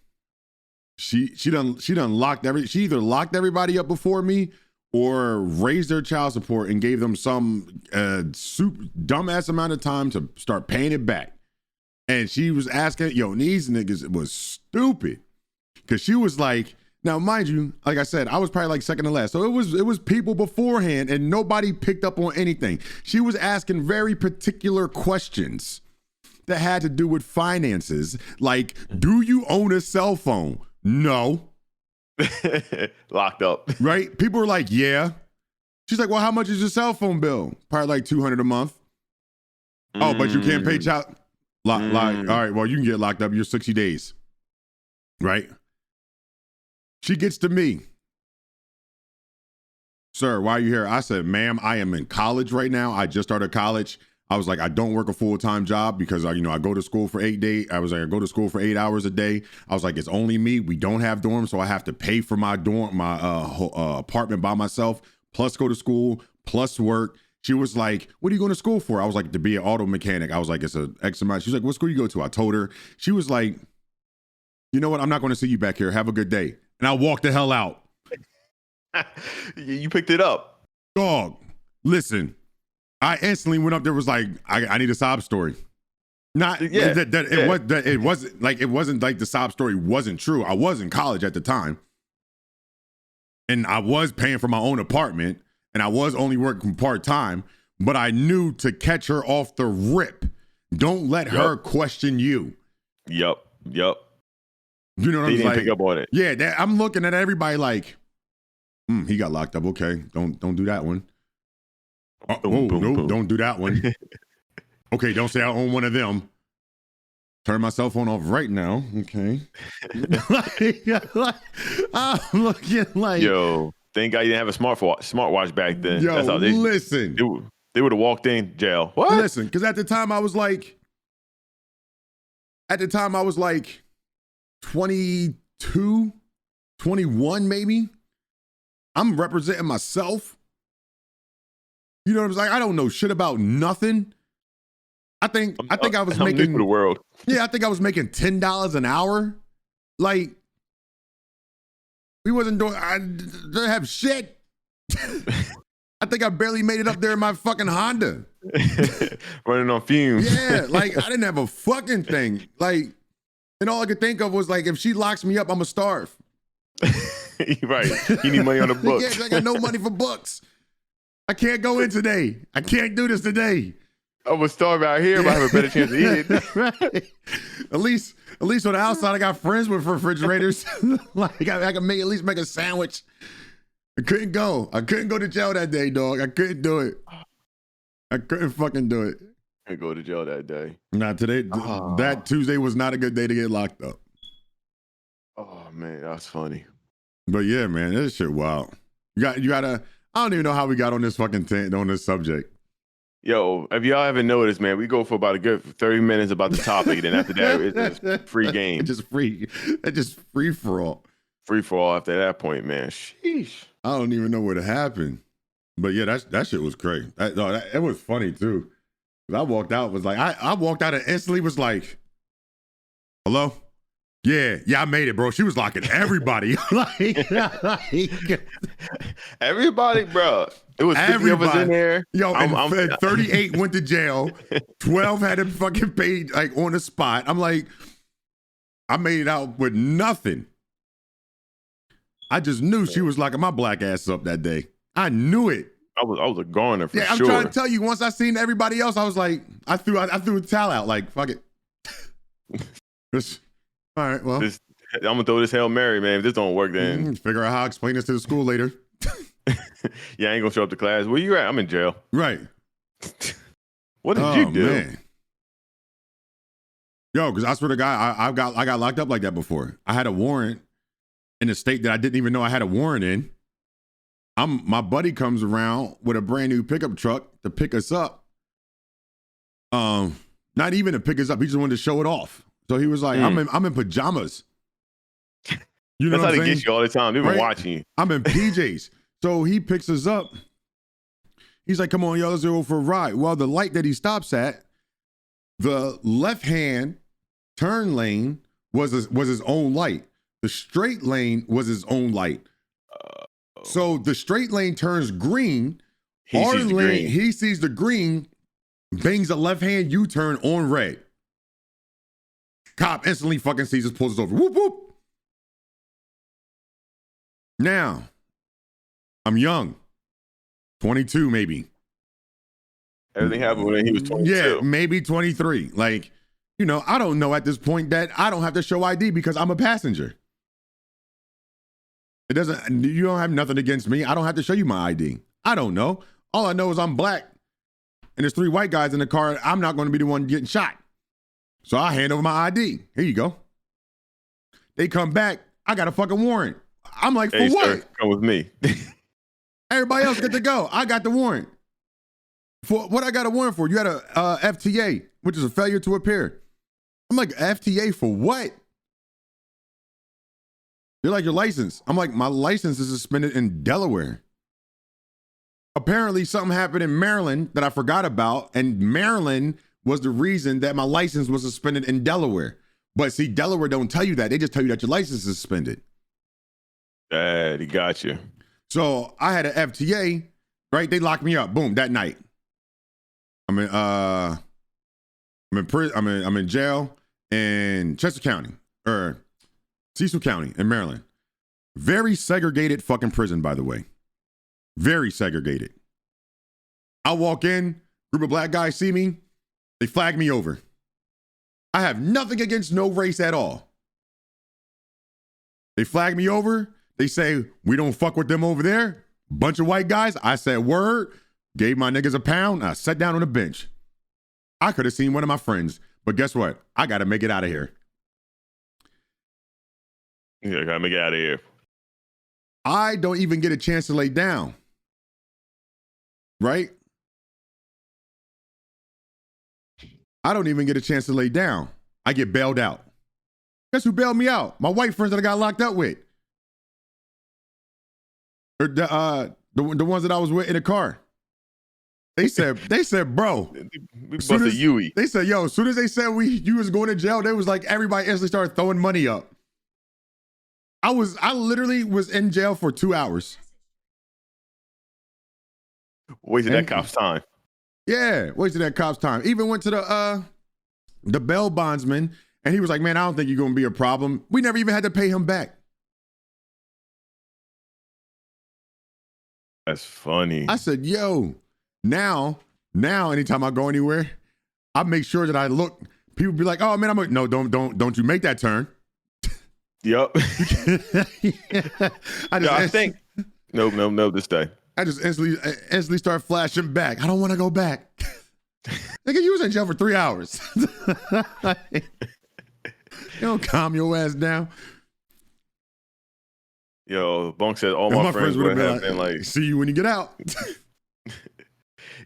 She done locked she either locked everybody up before me or raised their child support and gave them some dumbass amount of time to start paying it back. And she was asking, these niggas was stupid. Cause she was like, now mind you, like I said, I was probably like second to last. So it was people beforehand and nobody picked up on anything. She was asking very particular questions that had to do with finances. Like, do you own a cell phone? No. Locked up. Right? People were like, yeah. She's like, well, how much is your cell phone bill? Probably like $200 a month. Oh, but you can't pay child. Like, all right, well, you can get locked up. You're 60 days. Right? She gets to me. Sir, why are you here? I said, ma'am, I am in college right now. I just started college. I was like, I don't work a full-time job because I go to school for 8 days. I was like, I go to school for 8 hours a day. I was like, it's only me. We don't have dorms, so I have to pay for my apartment by myself, plus go to school, plus work. She was like, what are you going to school for? I was like, to be an auto mechanic. I was like, it's an X amount. She's like, what school you go to? I told her. She was like, you know what? I'm not going to see you back here. Have a good day. And I walked the hell out. You picked it up. Dog, listen. I instantly went up there, was like, I need a sob story. It wasn't like the sob story wasn't true. I was in college at the time. And I was paying for my own apartment. And I was only working part-time. But I knew to catch her off the rip. Don't let her question you. Yep. You know what I'm like? Pick up on it. Yeah, I'm looking at everybody like, he got locked up. Okay, don't do that one. Don't do that one. Okay, don't say I own one of them. Turn my cell phone off right now. Okay. I'm looking like, yo, thank God you didn't have a smartwatch back then. Yo, that's how listen. They would have walked in jail. What? Listen, because at the time I was like 22, 21 maybe. I'm representing myself. You know what I'm saying? I don't know shit about nothing. I think I was making the world. Yeah, I think I was making $10 an hour. Like, we wasn't doing. I didn't have shit. I think I barely made it up there in my fucking Honda. Running on fumes. Yeah, like I didn't have a fucking thing. Like, and all I could think of was like, if she locks me up, I'm gonna starve. Right. You need money on the books. Yeah, I got no money for books. I can't go in today. I can't do this today. I'm gonna starve out here, but I have a better chance to eat it. Right. At least on the outside, I got friends with refrigerators. Like I can at least make a sandwich. I couldn't go to jail that day, dog. I couldn't do it. I couldn't fucking do it. I go to jail that day. Nah, today, that Tuesday was not a good day to get locked up. Oh man, that's funny. But yeah, man, this shit wild. You gotta. I don't even know how we got on this fucking on this subject. Yo, if y'all haven't noticed, man, we go for about a good 30 minutes about the topic, and then after that, it's just free game. It's just free for all. Free for all after that point, man. Sheesh. I don't even know what happened. But yeah, that shit was crazy. It was funny too. I walked out, was like, I walked out and instantly was like, hello? Yeah, I made it, bro. She was locking everybody. Everybody, bro. It was 50 of us in there. Yo, and 38 went to jail. 12 had him fucking paid like on the spot. I'm like, I made it out with nothing. I just knew she was locking my black ass up that day. I knew it. I was a goner for sure. Yeah, I'm trying to tell you. Once I seen everybody else, I was like, I threw a towel out. Like, fuck it. All right, well. I'm going to throw this Hail Mary, man. If this don't work, then... Figure out how to explain this to the school later. Yeah, I ain't going to show up to class. Where you at? I'm in jail. Right. What did you do? Man. Yo, because I swear to God, I got locked up like that before. I had a warrant in a state that I didn't even know I had a warrant in. My buddy comes around with a brand new pickup truck to pick us up. Not even to pick us up. He just wanted to show it off. So he was like, I'm in pajamas. You know That's how they get you all the time. They've been watching you. I'm in PJs. So he picks us up. He's like, come on, y'all, let's go for a ride. Well, the light that he stops at, the left-hand turn lane was his own light. The straight lane was his own light. So the straight lane turns green. He sees the green, bangs a left-hand U-turn on red. Cop instantly fucking sees us, pulls us over. Whoop, whoop. Now, I'm young. 22 maybe. Everything happened when he was 22. Yeah, maybe 23. Like, I don't know at this point that I don't have to show ID because I'm a passenger. You don't have nothing against me. I don't have to show you my ID. I don't know. All I know is I'm black and there's 3 white guys in the car. I'm not going to be the one getting shot. So I hand over my ID. Here you go. They come back. I got a fucking warrant. I'm like, for Hey, what? sir, come with me. Everybody else get to go. I got the warrant. For what I got a warrant for? You had a FTA, which is a failure to appear. I'm like, FTA for what? They're like, your license. I'm like, my license is suspended in Delaware. Apparently something happened in Maryland that I forgot about, and Maryland was the reason that my license was suspended in Delaware. But see, Delaware don't tell you that. They just tell you that your license is suspended. He got you. So I had an FTA, right? They locked me up. Boom, that night. I'm in jail in Chester County or Cecil County in Maryland. Very segregated fucking prison, by the way. Very segregated. I walk in, group of black guys see me, they flag me over. I have nothing against no race at all. They flag me over. They say, we don't fuck with them over there. Bunch of white guys. I said, word. Gave my niggas a pound. I sat down on the bench. I could have seen one of my friends, but guess what? I got to make it out of here. Yeah, gotta make it out of here. I don't even get a chance to lay down. Right? I don't even get a chance to lay down. I get bailed out. Guess who bailed me out? My white friends that I got locked up with. Or the ones that I was with in the car. They said, bro. We busted Yui. They said, yo, as soon as they said you was going to jail, they was like, everybody instantly started throwing money up. I literally was in jail for 2 hours. Wasted that cop's time. Yeah, wasted that cop's time. Even went to the bail bondsman, and he was like, man, I don't think you're going to be a problem. We never even had to pay him back. That's funny. I said, yo, now, anytime I go anywhere, I make sure that I look. People be like, oh man, no, don't you make that turn. Yep. I think. No, this day. I just instantly start flashing back. I don't want to go back. Nigga, you was in jail for 3 hours. You don't calm your ass down. Yo, Bunk said all my friends would have been like, see you when you get out.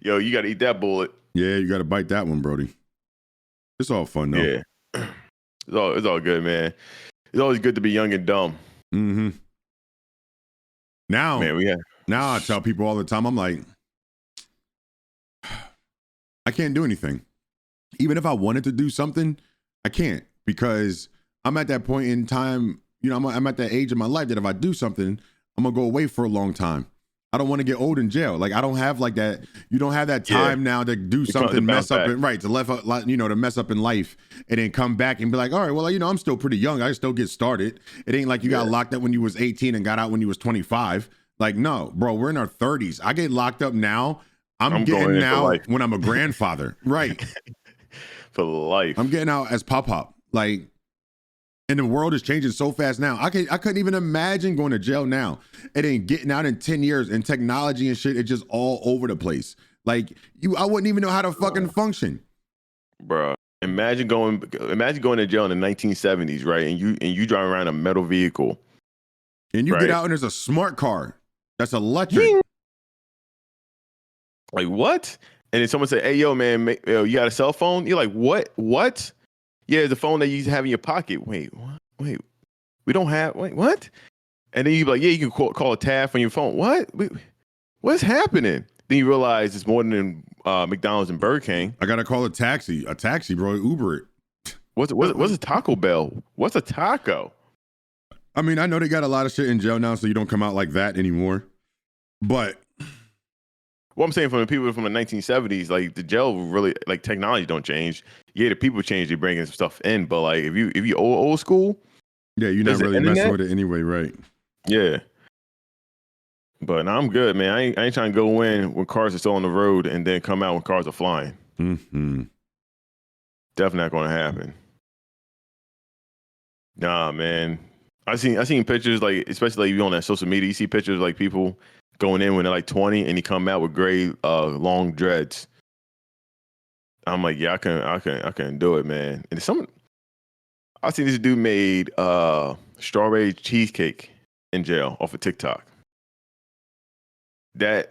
Yo, you got to eat that bullet. Yeah, you got to bite that one, Brody. It's all fun, though. Yeah. It's all good, man. It's always good to be young and dumb. Mm-hmm. Now, man, now I tell people all the time, I'm like, I can't do anything. Even if I wanted to do something, I can't, because I'm at that point in time, you know, I'm at that age in my life that if I do something, I'm going to go away for a long time. I don't want to get old in jail. Like, I don't have like that. You don't have that time now to do something, mess up, to mess up in life and then come back and be like, all right, well, you know, I'm still pretty young. I can still get started. It ain't like you got locked up when you was 18 and got out when you was 25. Like, no, bro, we're in our 30s. I get locked up now. I'm getting out when I'm a grandfather. Right. For life. I'm getting out as pop. Like, and the world is changing so fast now. I couldn't even imagine going to jail now. It ain't getting out in 10 years, and technology and shit, it's just all over the place. Like, I wouldn't even know how to fucking function. Bro, imagine going to jail in the 1970s, right? And you drive around a metal vehicle. And you get out and there's a smart car that's electric. Like, what? And then someone say, hey, yo, man, you got a cell phone? You're like, what? Yeah, the phone that you have in your pocket. Wait, what? Wait, we don't have. Wait, what? And then you be like, yeah, you can call a tab on your phone. What? What's happening? Then you realize it's more than McDonald's and Burger King. I gotta call a taxi, bro. Uber it. What's a Taco Bell? What's a taco? I mean, I know they got a lot of shit in jail now, so you don't come out like that anymore. But what I'm saying, from the people from the 1970s, like, the jail really, like, technology don't change. Yeah, the people change, they bringing stuff in, but like, if you old school, yeah, you're not really messing with it anyway, right? Yeah. But now I'm good, man. I ain't trying to go in when cars are still on the road and then come out when cars are flying. Mm-hmm. Definitely not going to happen. Nah, man. I seen pictures, like, especially like you on that social media, you see pictures like people going in when they're like 20 and you come out with gray long dreads. I'm like, yeah, I can do it, man. And I seen this dude made strawberry cheesecake in jail off of TikTok. That,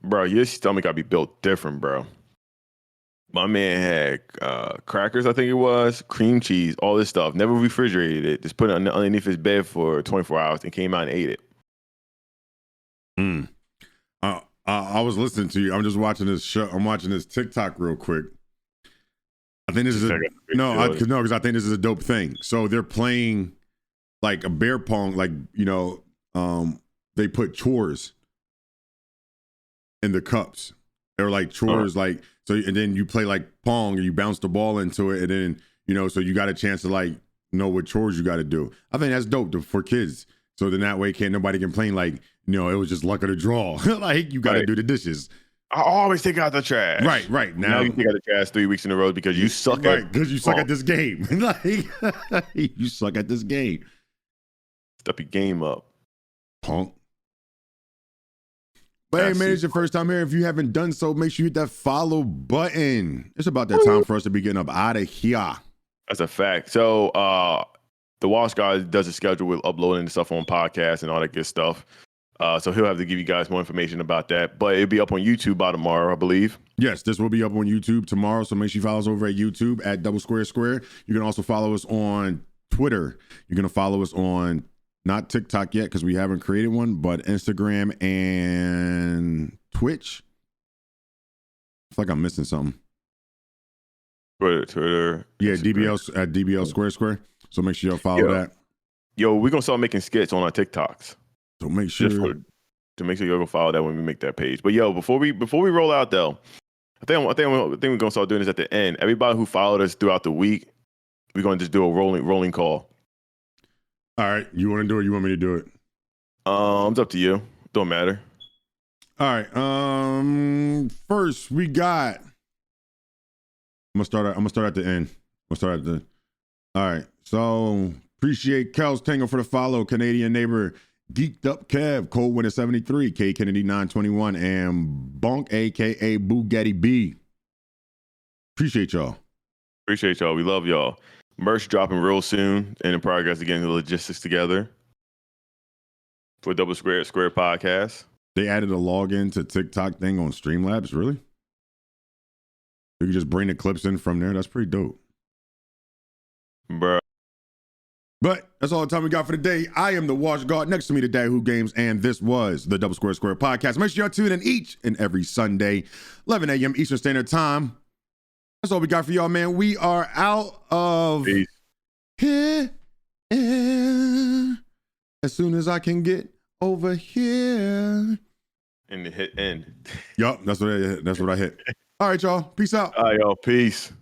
bro, your stomach gotta be built different, bro. My man had crackers, I think it was, cream cheese, all this stuff. Never refrigerated it. Just put it underneath his bed for 24 hours and came out and ate it. I was listening to you. I'm just watching this show. I'm watching this TikTok real quick. I think this is because I think this is a dope thing. So they're playing like a bear pong, like they put chores in the cups. They're like chores, like so, and then you play like pong and you bounce the ball into it, and then so you got a chance to like know what chores you got to do. I think that's dope for kids. So then that way, nobody complain like it was just luck of the draw. Like you got to do the dishes. I always take out the trash. Right. Now you take out the trash 3 weeks in a row because you suck because you suck at this game. Like you suck at this game. Step your game up, punk. But hey, man, it's your first time here. If you haven't done so, make sure you hit that follow button. It's about that time for us to be getting up out of here. That's a fact. So the Wash guy does a schedule with uploading stuff on podcasts and all that good stuff. So he'll have to give you guys more information about that. But it'll be up on YouTube by tomorrow, I believe. Yes, this will be up on YouTube tomorrow. So make sure you follow us over at YouTube at Double Square Square. You can also follow us on Twitter. You're going to follow us on not TikTok yet because we haven't created one, but Instagram and Twitch. I feel like I'm missing something. Twitter. Yeah, DBL at DBL Square Square. So make sure y'all follow that. Yo, we're going to start making skits on our TikToks. So make sure to make sure you'll go follow that when we make that page. But yo, before we roll out though, I think we're gonna start doing this at the end. Everybody who followed us throughout the week, we're gonna just do a rolling call. All right, you want to do it? You want me to do it? It's up to you. Don't matter. All right. First we got. I'm gonna start at the end. All right. So appreciate Kels Tango for the follow. Canadian neighbor. Geeked Up Kev, Cold Winter 73, K Kennedy 921, and Bonk, aka Bugatti B. Appreciate y'all. We love y'all. Merch dropping real soon, and in progress of getting the logistics together for Double Square podcast. They added a login to TikTok thing on Streamlabs, really? You can just bring the clips in from there. That's pretty dope. Bruh. But that's all the time we got for today. I am the Wash Guard. Next to me today, Who Games, and this was the Double Square Square podcast. Make sure y'all tune in each and every Sunday, 11 a.m. Eastern Standard Time. That's all we got for y'all, man. We are out of here as soon as I can get over here. And the hit end. Yup, that's what I hit. All right, y'all. Peace out. All right, y'all. Peace.